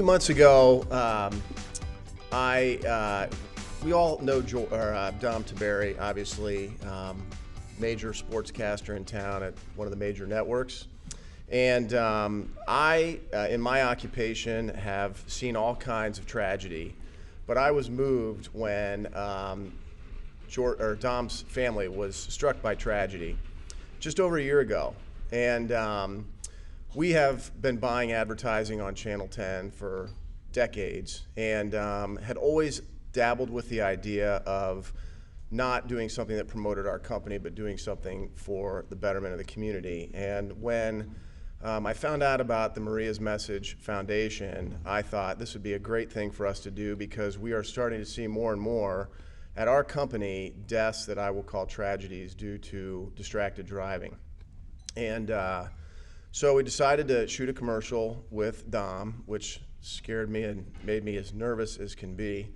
few months ago, we all know Dom Tiberi, obviously, major sportscaster in town at one of the major networks. And I, in my occupation, have seen all kinds of tragedy, but I was moved when Dom's family was struck by tragedy just over a year ago. And we have been buying advertising on Channel 10 for decades, and had always dabbled with the idea of not doing something that promoted our company, but doing something for the betterment of the community. And when I found out about the Maria's Message Foundation, I thought this would be a great thing for us to do, because we are starting to see more and more at our company deaths that I will call tragedies due to distracted driving. And so we decided to shoot a commercial with Dom, which scared me and made me as nervous as can be.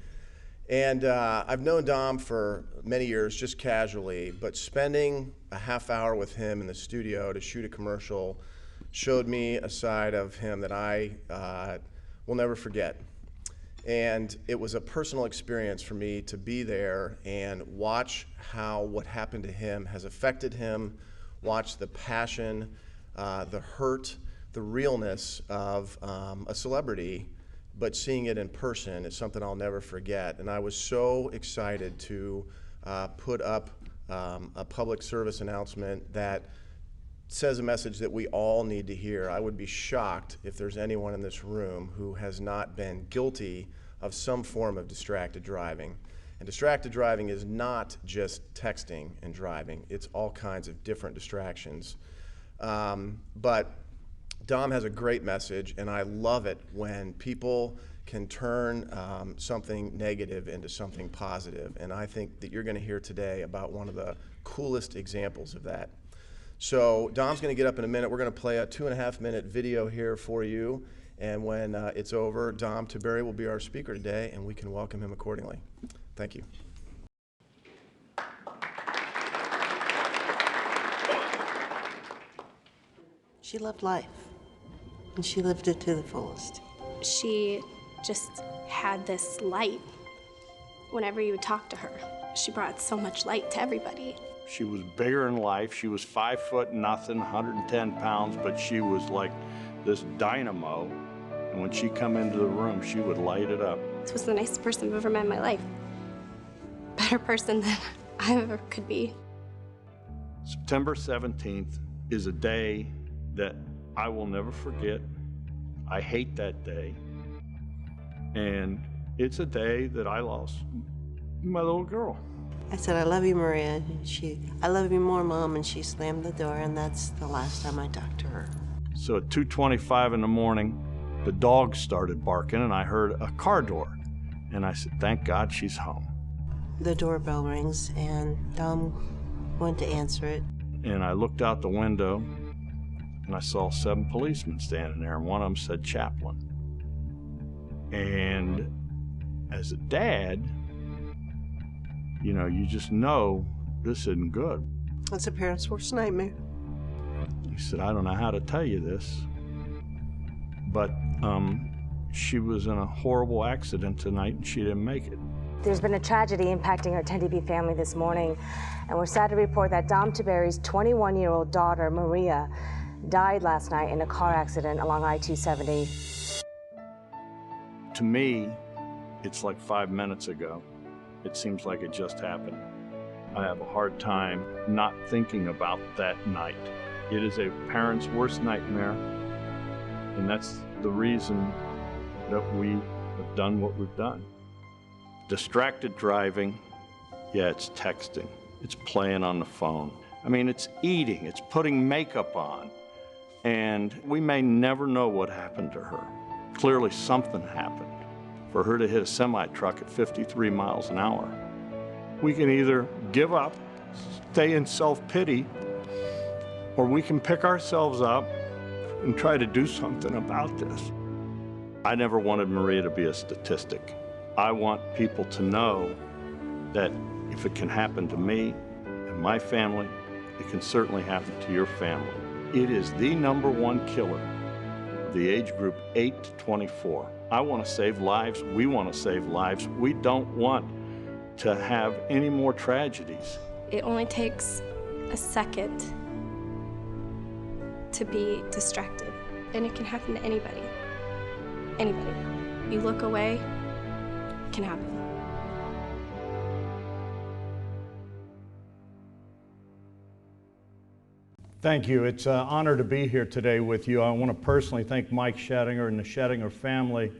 And I've known Dom for many years, just casually, but spending a half hour with him in the studio to shoot a commercial showed me a side of him that I will never forget. And it was a personal experience for me to be there and watch how what happened to him has affected him, watch the passion, the hurt, the realness of a celebrity, but seeing it in person is something I'll never forget. And I was so excited to put up a public service announcement that says a message that we all need to hear. I would be shocked if there's anyone in this room who has not been guilty of some form of distracted driving. And distracted driving is not just texting and driving. It's all kinds of different distractions. But Dom has a great message, and I love it when people can turn something negative into something positive. And I think that you're going to hear today about one of the coolest examples of that. So Dom's going to get up in a minute. We're going to play a 2.5-minute video here for you. And when it's over, Dom Tiberi will be our speaker today, and we can welcome him accordingly. Thank you. She loved life, and she lived it to the fullest. She just had this light whenever you would talk to her. She brought so much light to everybody. She was bigger in life. She was 5 foot nothing, 110 pounds, but she was like this dynamo. And when she come into the room, she would light it up. This was the nicest person I've ever met in my life. Better person than I ever could be. September 17th is a day that I will never forget. I hate that day. And it's a day that I lost my little girl. I said, I love you, Maria. And I love you more, Mom, and she slammed the door, and that's the last time I talked to her. So at 2:25 in the morning, the dog started barking, and I heard a car door. And I said, thank God she's home. The doorbell rings, and Dom went to answer it. And I looked out the window, and I saw 7 policemen standing there, and one of them said chaplain. And as a dad, you know, you just know this isn't good. That's a parent's worst nightmare. He said, I don't know how to tell you this, but she was in a horrible accident tonight and she didn't make it. There's been a tragedy impacting our 10 TV family this morning, and we're sad to report that Dom Tiberi's 21-year-old daughter, Maria, died last night in a car accident along I-270. To me, it's like 5 minutes ago. It seems like it just happened. I have a hard time not thinking about that night. It is a parent's worst nightmare, and that's the reason that we have done what we've done. Distracted driving, yeah, it's texting, it's playing on the phone. I mean, it's eating, it's putting makeup on, and we may never know what happened to her. Clearly something happened for her to hit a semi-truck at 53 miles an hour. We can either give up, stay in self-pity, or we can pick ourselves up and try to do something about this. I never wanted Maria to be a statistic. I want people to know that if it can happen to me and my family, it can certainly happen to your family. It is the #1 killer of the age group 8 to 24. I want to save lives. We want to save lives. We don't want to have any more tragedies. It only takes a second to be distracted, and it can happen to anybody. Anybody. You look away, it can happen. Thank you. It's an honor to be here today with you. I want to personally thank Mike Schettinger and the Schettinger family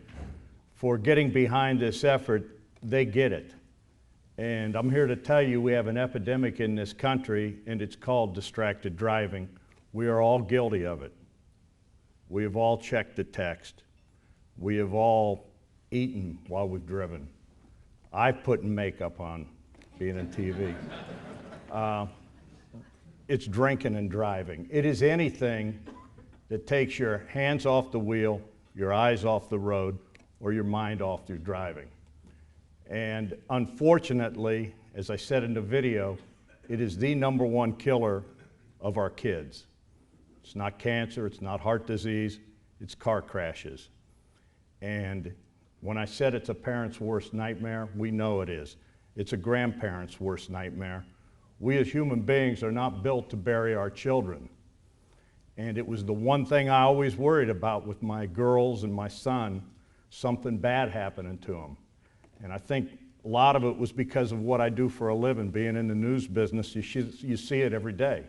for getting behind this effort. They get it. And I'm here to tell you we have an epidemic in this country, and it's called distracted driving. We are all guilty of it. We have all checked the text. We have all eaten while we've driven. I've put makeup on being in TV. It's drinking and driving. It is anything that takes your hands off the wheel, your eyes off the road, or your mind off through driving. And unfortunately, as I said in the video, it is the #1 killer of our kids. It's not cancer, it's not heart disease, it's car crashes. And when I said it's a parent's worst nightmare, we know it is. It's a grandparent's worst nightmare. We as human beings are not built to bury our children. And it was the one thing I always worried about with my girls and my son, something bad happening to them. And I think a lot of it was because of what I do for a living, being in the news business. You see it every day.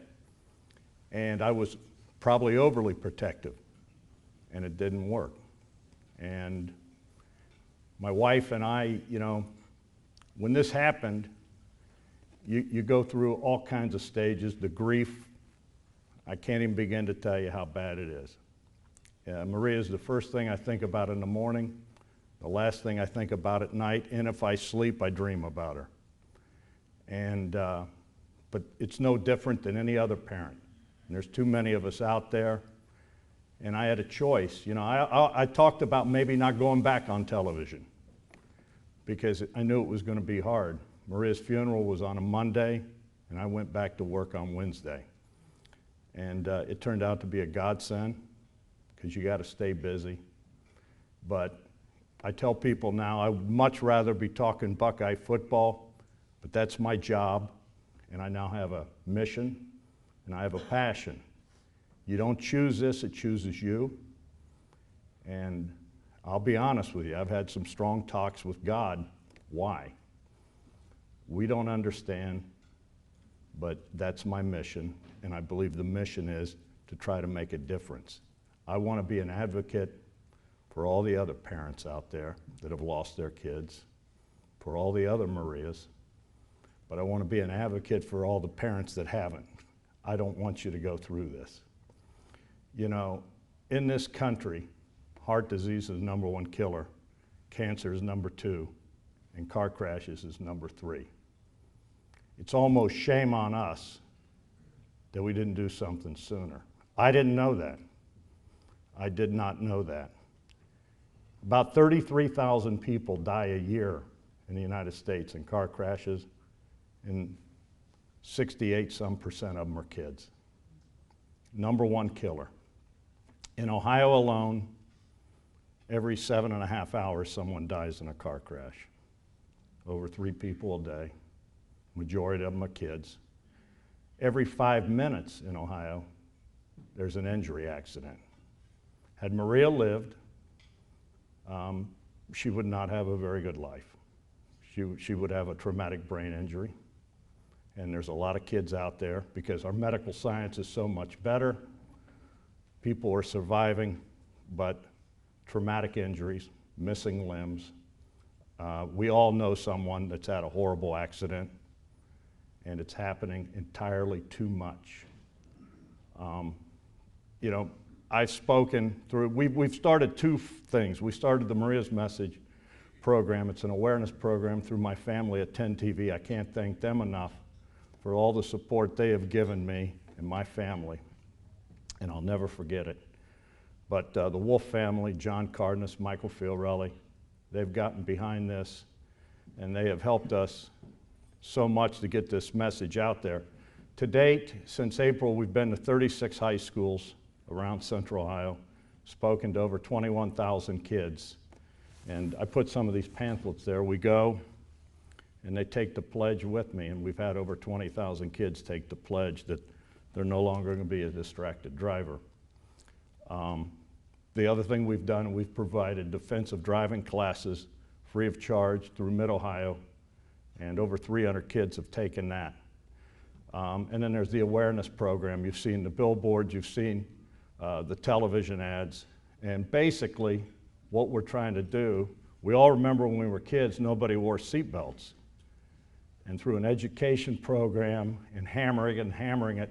And I was probably overly protective, and it didn't work. And my wife and I, when this happened, you go through all kinds of stages, the grief. I can't even begin to tell you how bad it is. Maria is the first thing I think about in the morning, the last thing I think about at night, and if I sleep, I dream about her. And, but it's no different than any other parent. And there's too many of us out there, and I had a choice. I talked about maybe not going back on television because I knew it was going to be hard. Maria's funeral was on a Monday, and I went back to work on Wednesday. And it turned out to be a godsend because you got to stay busy. But I tell people now I would much rather be talking Buckeye football, but that's my job, and I now have a mission, and I have a passion. You don't choose this, it chooses you. And I'll be honest with you, I've had some strong talks with God. Why? We don't understand, but that's my mission, and I believe the mission is to try to make a difference. I want to be an advocate for all the other parents out there that have lost their kids, for all the other Marias, but I want to be an advocate for all the parents that haven't. I don't want you to go through this. In this country, heart disease is #1 killer, cancer is #2, and car crashes is #3. It's almost shame on us that we didn't do something sooner. I didn't know that. I did not know that. About 33,000 people die a year in the United States in car crashes, and 68% of them are kids. #1 killer. In Ohio alone, every 7.5 hours someone dies in a car crash. Over 3 people a day. Majority of them are kids. Every 5 minutes in Ohio, there's an injury accident. Had Maria lived, she would not have a very good life. She would have a traumatic brain injury. And there's a lot of kids out there because our medical science is so much better. People are surviving, but traumatic injuries, missing limbs. We all know someone that's had a horrible accident, and it's happening entirely too much. I've spoken through, we've started 2 things. We started the Maria's Message program. It's an awareness program through my family at 10 TV. I can't thank them enough for all the support they have given me and my family, and I'll never forget it. But the Wolf family, John Cardenas, Michael Fiorelli, they've gotten behind this, and they have helped us so much to get this message out there. To date, since April, we've been to 36 high schools around Central Ohio, spoken to over 21,000 kids, And I put some of these pamphlets there. We go, and they take the pledge with me, and we've had over 20,000 kids take the pledge that they're no longer going to be a distracted driver. The other thing we've done, we've provided defensive driving classes free of charge through Mid-Ohio, and over 300 kids have taken that. And then there's the awareness program. You've seen the billboards, you've seen the television ads, and basically what we're trying to do, we all remember when we were kids, nobody wore seatbelts. And through an education program and hammering it,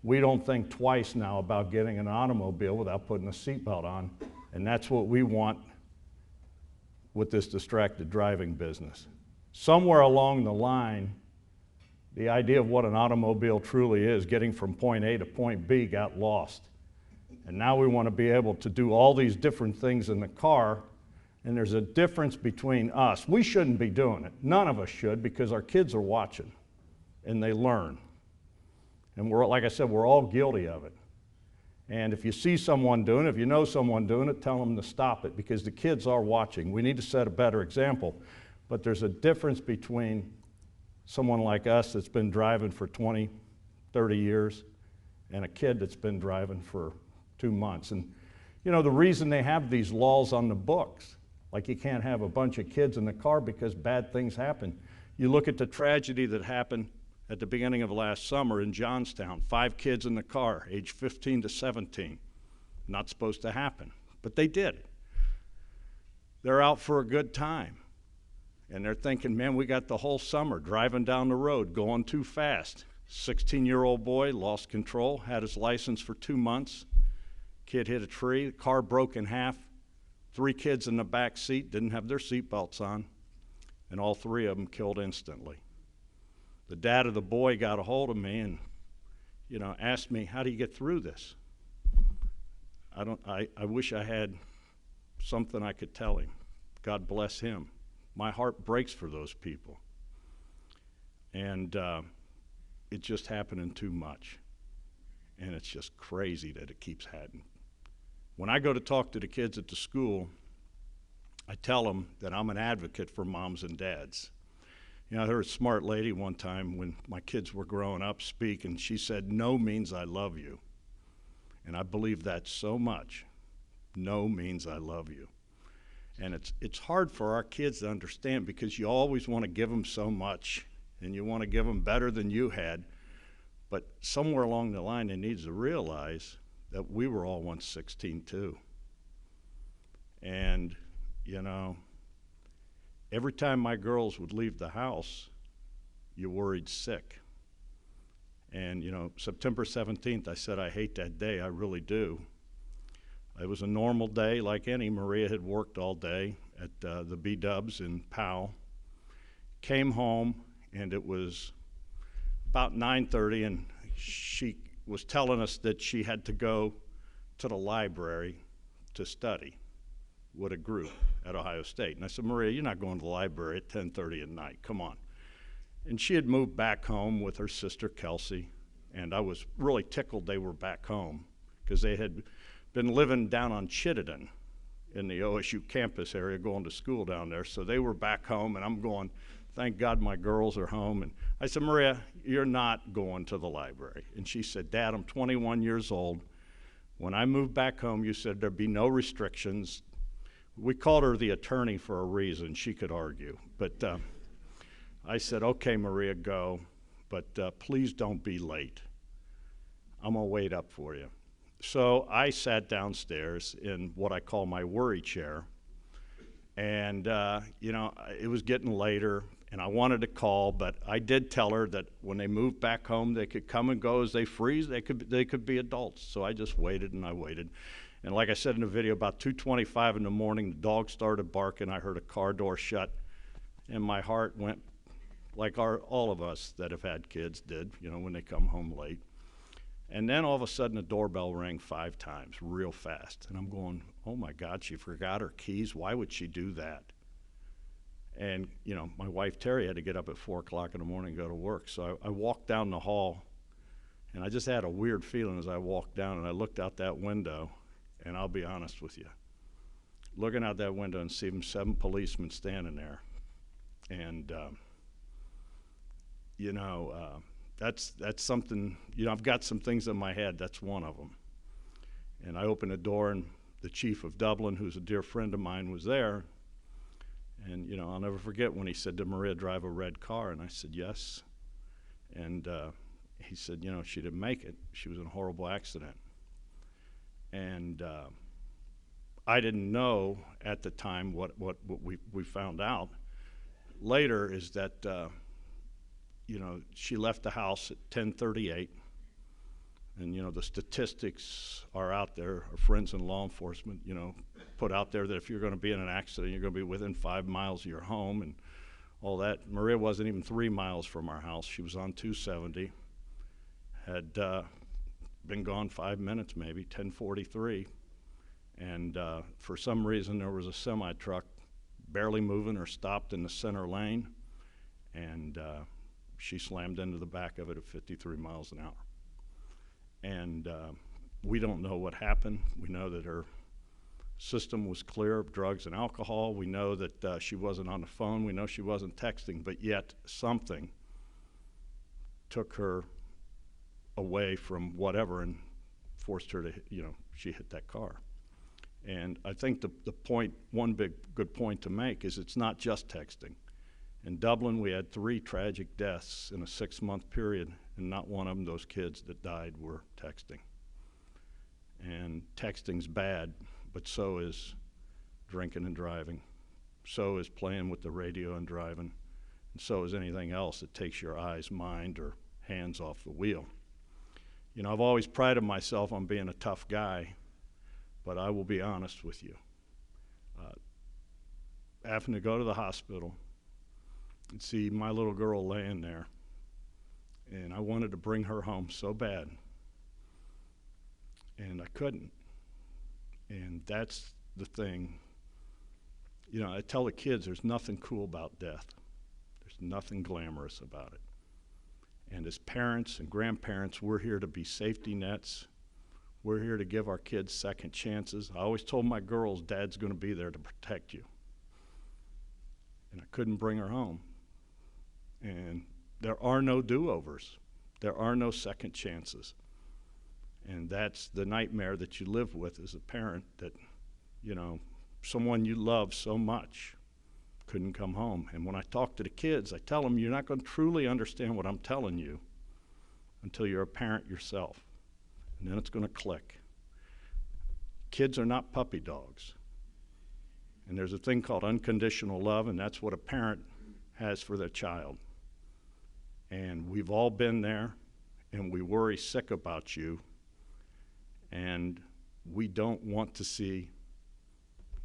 we don't think twice now about getting an automobile without putting a seatbelt on. And that's what we want with this distracted driving business. Somewhere along the line, the idea of what an automobile truly is, getting from point A to point B, got lost. And now we want to be able to do all these different things in the car, and there's a difference between us. We shouldn't be doing it. None of us should, because our kids are watching, and they learn. And we're, like I said, we're all guilty of it. And if you see someone doing it, if you know someone doing it, tell them to stop it, because the kids are watching. We need to set a better example. But there's a difference between someone like us that's been driving for 20, 30 years and a kid that's been driving for 2 months. And you know, the reason they have these laws on the books, like you can't have a bunch of kids in the car because bad things happen. You look at the tragedy that happened at the beginning of last summer in Johnstown, 5 kids in the car, age 15 to 17. Not supposed to happen, but they did. They're out for a good time. And they're thinking, man, we got the whole summer driving down the road, going too fast. 16-year-old boy lost control, had his license for 2 months. Kid hit a tree, the car broke in half. 3 kids in the back seat didn't have their seatbelts on, and all 3 of them killed instantly. The dad of the boy got a hold of me and, you know, asked me, how do you get through this? I wish I had something I could tell him. God bless him. My heart breaks for those people. And it's just happening too much. And it's just crazy that it keeps happening. When I go to talk to the kids at the school, I tell them that I'm an advocate for moms and dads. You know, I heard a smart lady one time when my kids were growing up speak, and she said, no means I love you. And I believe that so much. No means I love you. And it's hard for our kids to understand, because you always want to give them so much, and you want to give them better than you had. But somewhere along the line, they need to realize that we were all once 16 too. And, you know, every time my girls would leave the house, you worried sick. And, you know, September 17th, I said, I hate that day, I really do. It was a normal day like any. Maria had worked all day at the B-Dubs in Powell. Came home, and it was about 9:30, and she was telling us that she had to go to the library to study with a group at Ohio State. And I said, Maria, you're not going to the library at 10:30 at night, come on. And she had moved back home with her sister Kelsey, and I was really tickled they were back home, because they had been living down on Chittenden in the OSU campus area, going to school down there. So they were back home, and I'm going, thank God my girls are home. And I said, Maria, you're not going to the library. And she said, Dad, I'm 21 years old. When I moved back home, you said there'd be no restrictions. We called her the attorney for a reason. She could argue. But I said, okay, Maria, go. But please don't be late. I'm going to wait up for you. So I sat downstairs in what I call my worry chair. And, you know, it was getting later, and I wanted to call, but I did tell her that when they moved back home, they could come and go as they freeze. They could be adults. So I just waited and I waited. And like I said in the video, about 2:25 in the morning, the dog started barking. I heard a car door shut, and my heart went like all of us that have had kids did, you know, when they come home late. And then all of a sudden, the doorbell rang 5 times real fast. And I'm going, oh my God, she forgot her keys. Why would she do that? And, you know, my wife, Terry, had to get up at 4 o'clock in the morning and go to work. So I walked down the hall, and I just had a weird feeling as I walked down, and I looked out that window, and I'll be honest with you, looking out that window and seeing 7 policemen standing there. And, that's something, I've got some things in my head. That's one of them. And I opened the door, and the chief of Dublin, who's a dear friend of mine, was there. And, I'll never forget when he said, "Did Maria drive a red car?" And I said, "Yes." And he said, "She didn't make it. She was in a horrible accident." And I didn't know at the time what we found out later is that, she left the house at 10:38. And, the statistics are out there. Our friends in law enforcement, put out there that if you're going to be in an accident, you're going to be within 5 miles of your home and all that. Maria wasn't even 3 miles from our house. She was on 270, had been gone 5 minutes maybe, 10:43. And for some reason, there was a semi-truck barely moving or stopped in the center lane. And she slammed into the back of it at 53 miles an hour. And we don't know what happened. We know that her system was clear of drugs and alcohol. We know that she wasn't on the phone. We know she wasn't texting, but yet something took her away from whatever and forced her to, she hit that car. And I think the point, one big good point to make is it's not just texting. In Dublin, we had 3 tragic deaths in a 6-month period, and not one of them, those kids that died, were texting. And texting's bad, but so is drinking and driving. So is playing with the radio and driving. And so is anything else that takes your eyes, mind, or hands off the wheel. I've always prided myself on being a tough guy, but I will be honest with you. Having to go to the hospital and see my little girl laying there, and I wanted to bring her home so bad, and I couldn't. And that's the thing. I tell the kids there's nothing cool about death. There's nothing glamorous about it. And as parents and grandparents, we're here to be safety nets. We're here to give our kids second chances. I always told my girls, Dad's going to be there to protect you. And I couldn't bring her home. And there are no do-overs. There are no second chances. And that's the nightmare that you live with as a parent, that, someone you love so much couldn't come home. And when I talk to the kids, I tell them, you're not going to truly understand what I'm telling you until you're a parent yourself. And then it's going to click. Kids are not puppy dogs. And there's a thing called unconditional love, and that's what a parent has for their child. And we've all been there, and we worry sick about you, and we don't want to see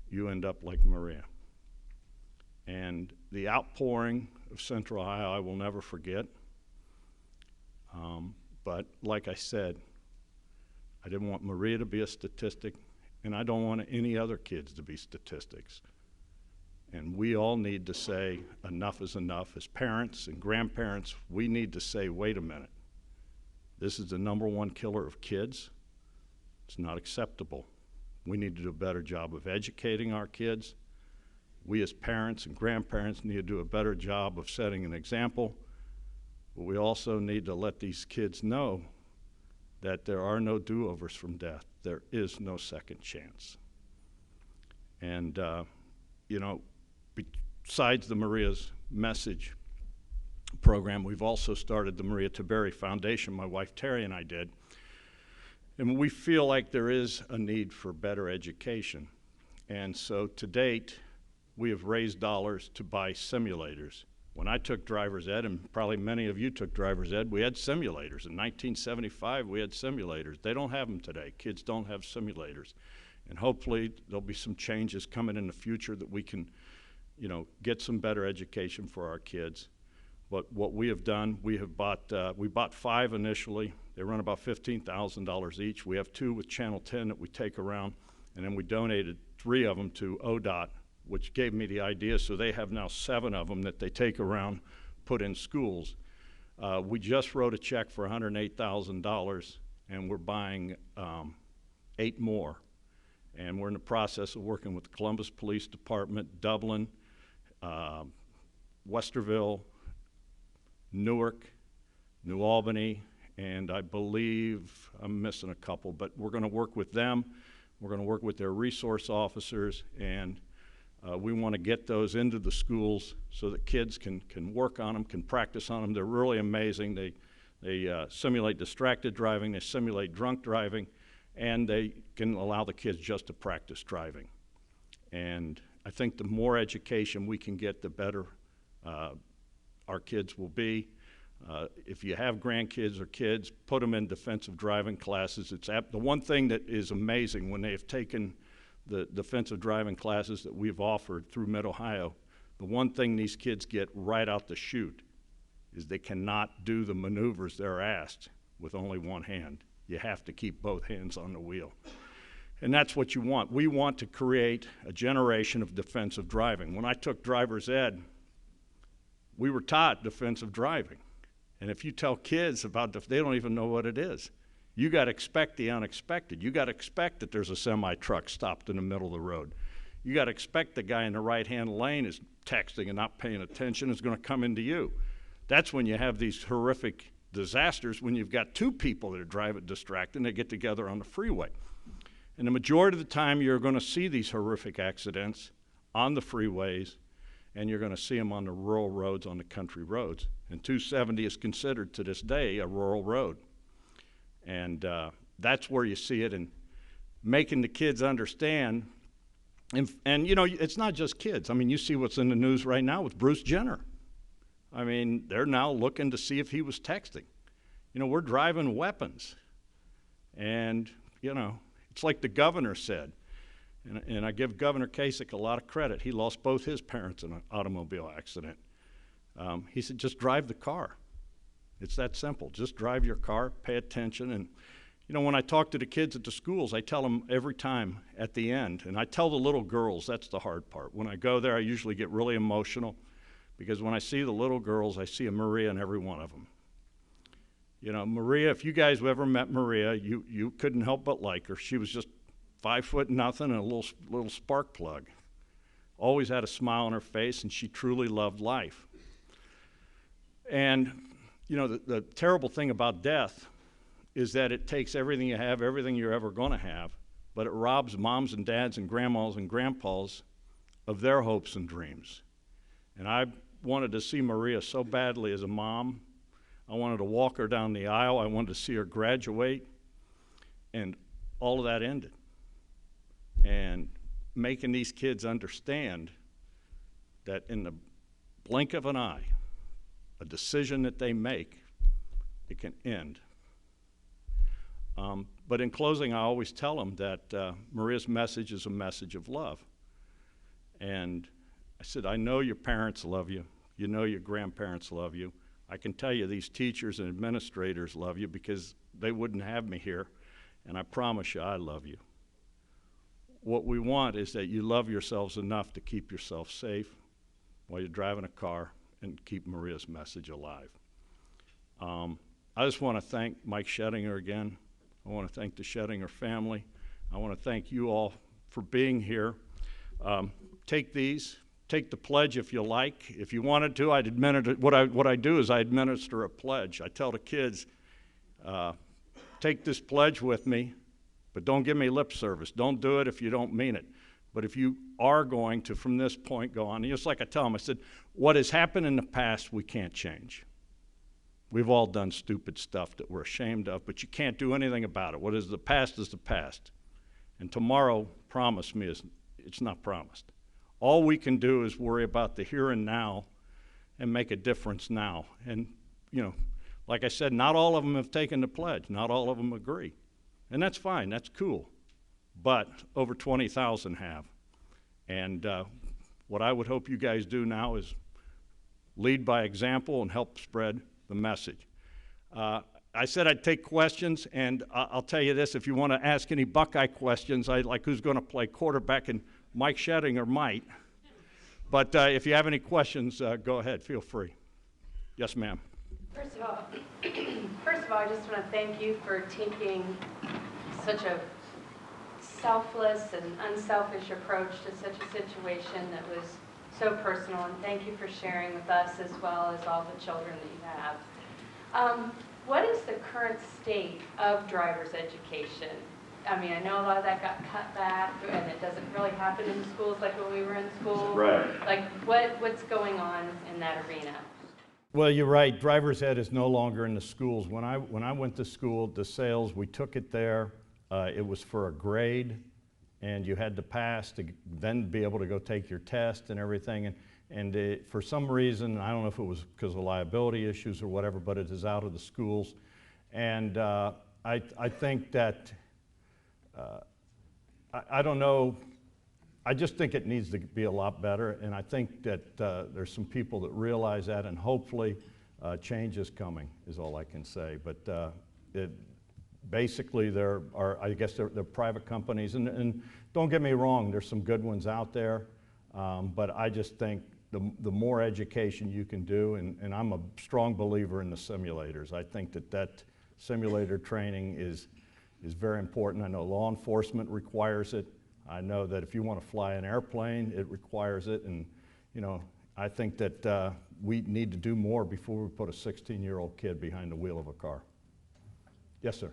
you end up like Maria. And the outpouring of Central Ohio I will never forget. But like I said, I didn't want Maria to be a statistic, and I don't want any other kids to be statistics. And we all need to say enough is enough. As parents and grandparents, we need to say, wait a minute. This is the #1 killer of kids. It's not acceptable. We need to do a better job of educating our kids. We as parents and grandparents need to do a better job of setting an example. But we also need to let these kids know that there are no do-overs from death. There is no second chance. And, besides the Maria's Message program, we've also started the Maria Tiberi Foundation, my wife Terry and I did. And we feel like there is a need for better education. And so to date, we have raised dollars to buy simulators. When I took driver's ed, and probably many of you took driver's ed, we had simulators. In 1975, we had simulators. They don't have them today. Kids don't have simulators. And hopefully, there'll be some changes coming in the future that we can, get some better education for our kids. But what we have done, we bought 5 initially. They run about $15,000 each. We have 2 with Channel 10 that we take around, and then we donated 3 of them to ODOT, which gave me the idea, so they have now 7 of them that they take around, put in schools. We just wrote a check for $108,000, and we're buying 8 more. And we're in the process of working with the Columbus Police Department, Dublin, Westerville, Newark, New Albany, and I believe I'm missing a couple, but we're going to work with them. We're going to work with their resource officers, and we want to get those into the schools so that kids can work on them, can practice on them. They're really amazing. They simulate distracted driving, they simulate drunk driving, and they can allow the kids just to practice driving. And I think the more education we can get, the better our kids will be. If you have grandkids or kids, put them in defensive driving classes. The one thing that is amazing when they've taken the defensive driving classes that we've offered through Mid-Ohio, the one thing these kids get right out the chute is they cannot do the maneuvers they're asked with only one hand. You have to keep both hands on the wheel. And that's what you want. We want to create a generation of defensive driving. When I took driver's ed, we were taught defensive driving. And if you tell kids about they don't even know what it is. You got to expect the unexpected. You got to expect that there's a semi-truck stopped in the middle of the road. You got to expect the guy in the right-hand lane is texting and not paying attention, is going to come into you. That's when you have these horrific disasters, when you've got two people that are driving distracted and they get together on the freeway. And the majority of the time you're going to see these horrific accidents on the freeways, and you're going to see them on the rural roads, on the country roads. And 270 is considered to this day a rural road. And that's where you see it, and making the kids understand. And you know, it's not just kids. I mean, you see what's in the news right now with Bruce Jenner. I mean, they're now looking to see if he was texting. You know, we're driving weapons. And, you know, it's like the governor said, and I give Governor Kasich a lot of credit. He lost both his parents in an automobile accident. He said, just drive the car. It's that simple. Just drive your car, pay attention. And, you know, when I talk to the kids at the schools, I tell them every time at the end, and I tell the little girls, that's the hard part. When I go there, I usually get really emotional, because when I see the little girls, I see a Maria in every one of them. You know, Maria, if you guys ever met Maria, you couldn't help but like her. She was just 5'0" and a little spark plug. Always had a smile on her face, and she truly loved life. And, you know, the terrible thing about death is that it takes everything you have, everything you're ever going to have, but it robs moms and dads and grandmas and grandpas of their hopes and dreams. And I wanted to see Maria so badly as a mom. I wanted to walk her down the aisle. I wanted to see her graduate. And all of that ended. And making these kids understand that in the blink of an eye, a decision that they make, it can end. But in closing, I always tell them that Maria's message is a message of love. And I said, I know your parents love you. You know your grandparents love you. I can tell you these teachers and administrators love you, because they wouldn't have me here. And I promise you, I love you. What we want is that you love yourselves enough to keep yourself safe while you're driving a car and keep Maria's message alive. I just want to thank Mike Schettinger again. I want to thank the Schettinger family. I want to thank you all for being here. Take these. Take the pledge if you like. If you wanted to, I'd administer. What I do is I administer a pledge. I tell the kids, take this pledge with me, but don't give me lip service. Don't do it if you don't mean it. But if you are going to, from this point, go on. And just like I tell them, I said, what has happened in the past, we can't change. We've all done stupid stuff that we're ashamed of, but you can't do anything about it. What is the past is the past. And tomorrow, promise me, it's not promised. All we can do is worry about the here and now and make a difference now. And, you know, like I said, not all of them have taken the pledge. Not all of them agree. And that's fine. That's cool. But over 20,000 have. And what I would hope you guys do now is lead by example and help spread the message. I said I'd take questions, and I'll tell you this, if you want to ask any Buckeye questions, like who's going to play quarterback, and Mike Schettinger might. But if you have any questions, go ahead, feel free. Yes, ma'am. First of all, I just want to thank you for taking such a selfless and unselfish approach to such a situation that was so personal, and thank you for sharing with us as well as all the children that you have. What is the current state of driver's education? I mean, I know a lot of that got cut back, and it doesn't really happen in schools like when we were in school. Right. Like, what's going on in that arena? Well, you're right. Driver's ed is no longer in the schools. When I went to school, the sales, we took it there. It was for a grade, and you had to pass to then be able to go take your test and everything. And for some reason, I don't know if it was because of liability issues or whatever, but it is out of the schools. And I think that, I don't know, I just think it needs to be a lot better, and I think that there's some people that realize that, and hopefully change is coming, is all I can say. But basically, there are, I guess they're private companies, and don't get me wrong, there's some good ones out there, but I just think the more education you can do, and I'm a strong believer in the simulators. I think that simulator training is very important. I know law enforcement requires it. I know that if you want to fly an airplane, it requires it, and you know, I think that we need to do more before we put a 16-year-old kid behind the wheel of a car. Yes, sir.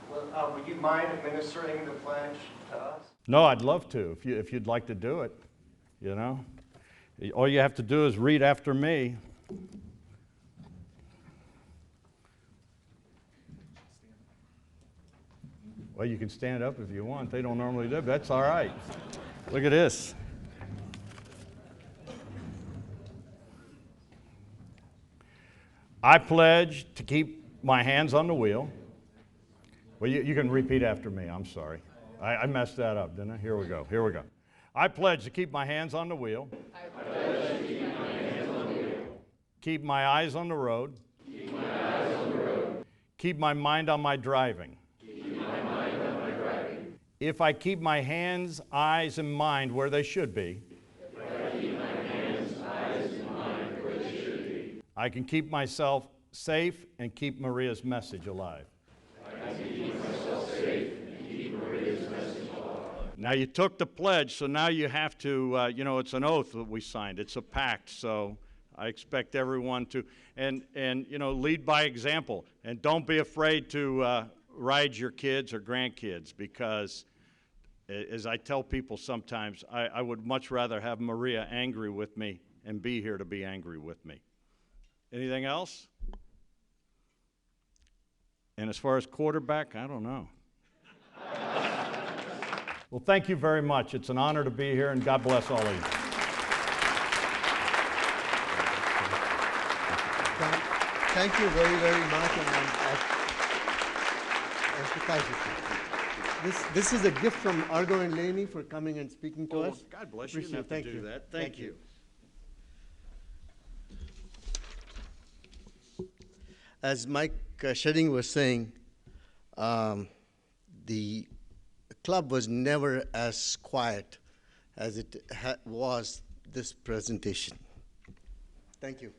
Well, would you mind administering the pledge to us? No, I'd love to, if you'd like to do it, you know. All you have to do is read after me. Well, you can stand up if you want. They don't normally do, but that's all right. Look at this. I pledge to keep my hands on the wheel. Well, you can repeat after me. I'm sorry. I messed that up, didn't I? Here we go. Here we go. I pledge to keep my hands on the wheel. I pledge to keep my hands on the wheel. Keep my eyes on the road. Keep my eyes on the road. Keep my mind on my driving. If I keep my hands, eyes, and mind where they should be, I can keep myself safe and keep Maria's message alive. Now you took the pledge, so now you have to, you know, it's an oath that we signed. It's a pact, so I expect everyone to, and you know, lead by example. And don't be afraid to ride your kids or grandkids, because as I tell people sometimes, I would much rather have Maria angry with me and be here to be angry with me. Anything else? And as far as quarterback, I don't know. Well, thank you very much. It's an honor to be here, and God bless all of you. Thank you very, very much, and I empathize with you. This is a gift from Argo and Laney for coming and speaking to us. God bless you. You didn't have to do that. Thank you. As Mike Shedding was saying, the club was never as quiet as it was this presentation. Thank you.